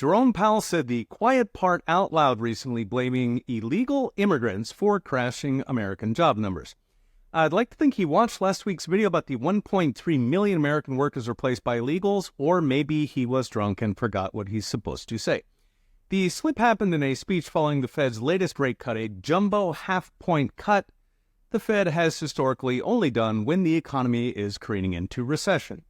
Jerome Powell said the quiet part out loud recently, blaming illegal immigrants for crashing American job numbers. I'd like to think he watched last week's video about the 1.3 million American workers replaced by illegals, or maybe he was drunk and forgot what he's supposed to say. The slip happened in a speech following the Fed's latest rate cut, a jumbo half-point cut the Fed has historically only done when the economy is careening into recession.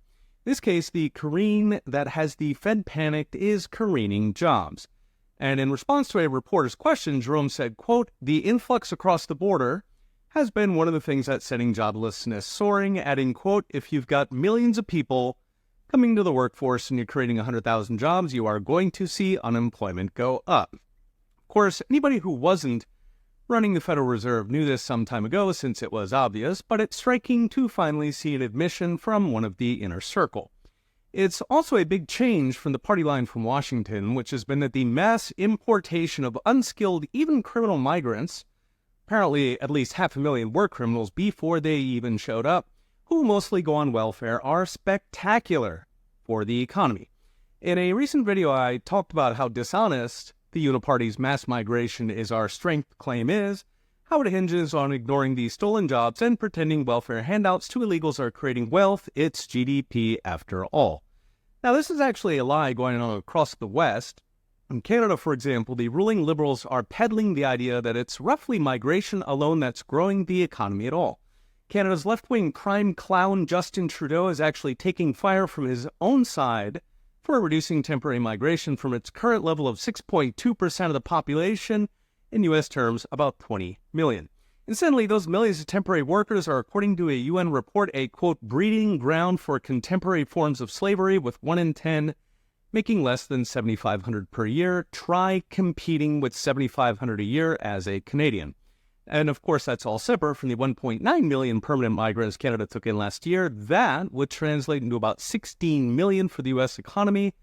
In this case, the careen that has the Fed panicked is careening jobs. And in response to a reporter's question, Jerome said, quote, "The influx across the border has been one of the things that's setting joblessness soaring," adding, quote, "If you've got millions of people coming to the workforce and you're creating 100,000 jobs, you are going to see unemployment go up." Of course, anybody who wasn't running the Federal Reserve knew this some time ago since it was obvious, but it's striking to finally see an admission from one of the inner circle. It's also a big change from the party line from Washington, which has been that the mass importation of unskilled, even criminal migrants, apparently at least 500,000 were criminals before they even showed up, who mostly go on welfare, are spectacular for the economy. In a recent video, I talked about how dishonest the Uniparty's mass migration is our strength claim is, how it hinges on ignoring these stolen jobs and pretending welfare handouts to illegals are creating wealth. It's GDP after all. Now, this is actually a lie going on across the West. In Canada, for example, the ruling Liberals are peddling the idea that it's roughly migration alone that's growing the economy at all. Canada's left-wing crime clown Justin Trudeau is actually taking fire from his own side for reducing temporary migration from its current level of 6.2% of the population, in U.S. terms, about 20 million. Incidentally, those millions of temporary workers are, according to a UN report, a, quote, breeding ground for contemporary forms of slavery, with 1 in 10 making less than $7,500 per year. Try competing with $7,500 a year as a Canadian. And of course, that's all separate from the 1.9 million permanent migrants Canada took in last year. That would translate into about 16 million for the U.S. economy,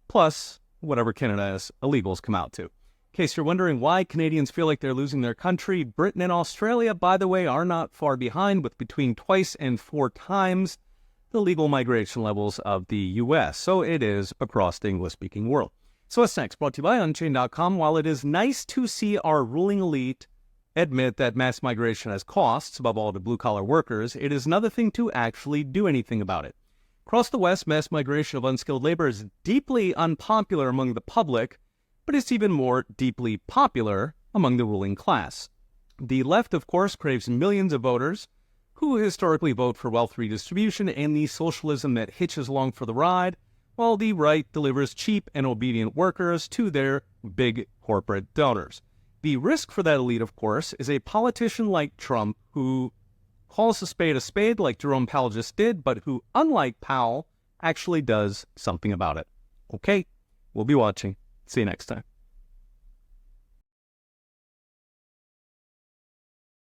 plus whatever Canada's illegals come out to. In case you're wondering why Canadians feel like they're losing their country, Britain and Australia, by the way, are not far behind, with between twice and 4 times the legal migration levels of the U.S. So it is across the English-speaking world. So what's next? Brought to you by Unchained.com. While it is nice to see our ruling elite admit that mass migration has costs, above all to blue-collar workers, it is another thing to actually do anything about it. Across the West, mass migration of unskilled labor is deeply unpopular among the public, but it's even more deeply popular among the ruling class. The left, of course, craves millions of voters who historically vote for wealth redistribution and the socialism that hitches along for the ride, while the right delivers cheap and obedient workers to their big corporate donors. The risk for that elite, of course, is a politician like Trump who calls a spade like Jerome Powell just did, but who, unlike Powell, actually does something about it. Okay, we'll be watching. See you next time.